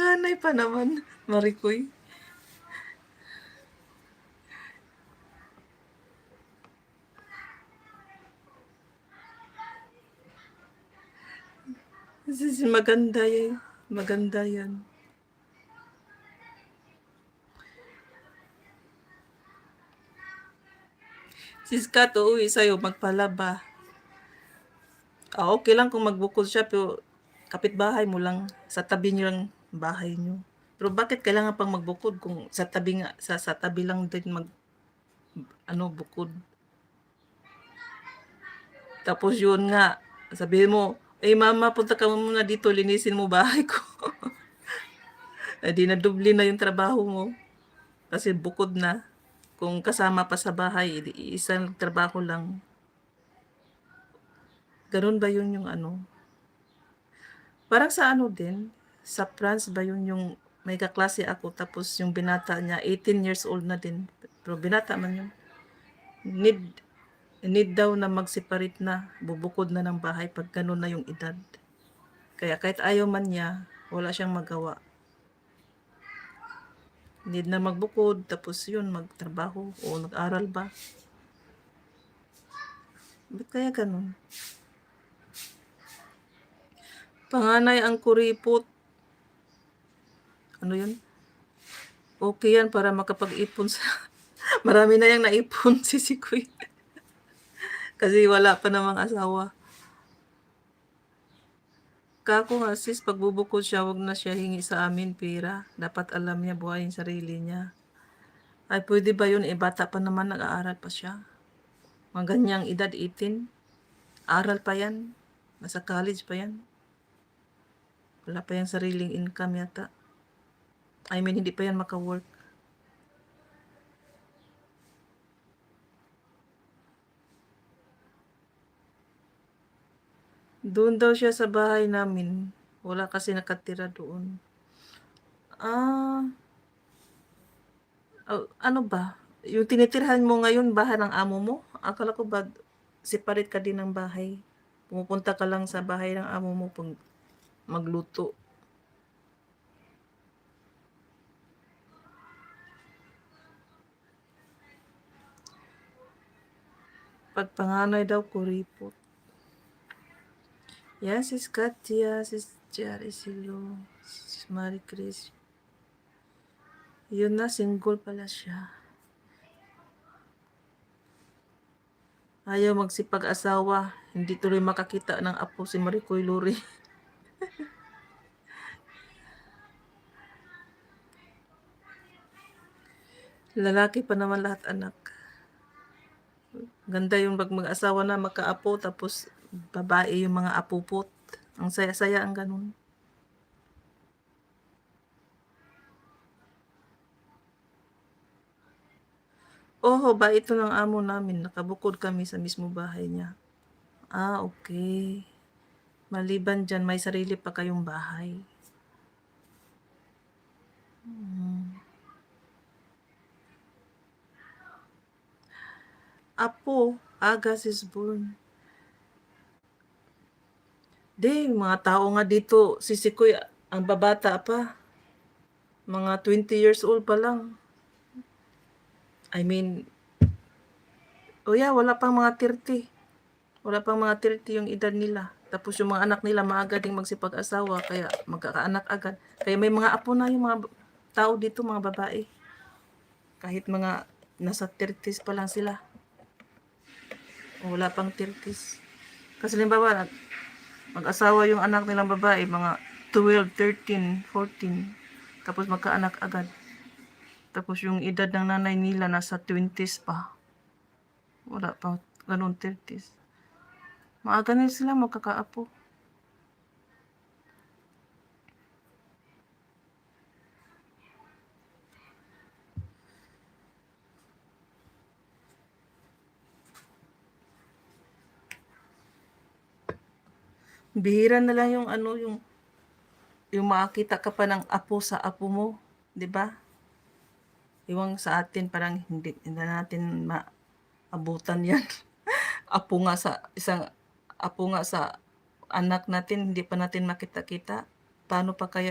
Panganay pa naman, Maricoy. Kasi maganda yan. Maganda yan. Si Scott, uuwi sa'yo, magpalaba. Okay lang kung magbukod siya, pero kapitbahay mo lang, sa tabi niyo lang bahay niyo. Pero bakit kailangan pang magbukod kung sa tabi nga, sa tabi lang din bukod. Tapos yun nga, sabihin mo, mama, punta ka muna dito, linisin mo bahay ko. Di na dubli na yung trabaho mo. Kasi bukod na. Kung kasama pa sa bahay, isang trabaho lang. Ganun ba yun yung ano? Parang sa ano din, sa France ba yun yung may kaklase ako, tapos yung binata niya, 18 years old na din. Pero binata man yun. Need daw na mag-separate na, bubukod na ng bahay pag ganun na yung edad. Kaya kahit ayaw man niya, wala siyang magawa. Need na magbukod, tapos yun, magtrabaho o nag-aral ba. Ba't kaya ganun? Panganay ang kuripot. Ano yun? Okay yan para makapag-ipon sa... Marami na yung naipon si Sikoy. Kasi wala pa namang asawa. Kako nga sis, pag bubukod siya, wag na siya hingi sa amin pera. Dapat alam niya buhayin sarili niya. Ay, pwede ba yun? Bata pa naman, nag-aaral pa siya. Mga ganyang edad, 18. Aral pa yan. Nasa college pa yan. Wala pa yung sariling income yata. I mean, hindi pa yan maka-work. Doon daw siya sa bahay namin. Wala kasi nakatira doon. Ano ba? Yung tinitirhan mo ngayon, bahay ng amo mo? Akala ko ba separate ka din ng bahay? Pumupunta ka lang sa bahay ng amo mo pag magluto. Pag panganay daw, kuripot. Yan, sis Katia, sis Jari Silo, sis Marie Chris. Yun na, single pala siya. Ayaw magsipag-asawa. Hindi tuloy makakita ng apo si Maricoy Luri. Lalaki pa naman lahat anak. Ganda yung pag mag-asawa na magkaapo, tapos babae yung mga apupot. Ang saya-saya ang ganun. Ba ito ng amo namin. Nakabukod kami sa mismo bahay niya. Okay. Maliban dyan, may sarili pa kayong bahay. Apo, Agas is born. Mga tao nga dito, si Sikoy, ang babata pa. Mga 20 years old pa lang. I mean, wala pang mga 30. Wala pang mga 30 yung edad nila. Tapos yung mga anak nila maaga ding magsipag-asawa, kaya magkakaanak agad. Kaya may mga apo na yung mga tao dito, mga babae. Kahit mga nasa 30s pa lang sila. Wala pang 30s. Kasi limbawa, mag-asawa yung anak nilang babae, mga 12, 13, 14. Tapos magkaanak agad. Tapos yung edad ng nanay nila nasa 20s pa. Wala pa ganun 30s. Maaga na sila magkakaapo. Bihira na lang yung yung makakita ka pa ng apo sa apo mo, 'di ba? Iwang sa atin parang hindi natin maabutan 'yan. Apo nga sa anak natin, hindi pa natin makita-kita. Paano pa kaya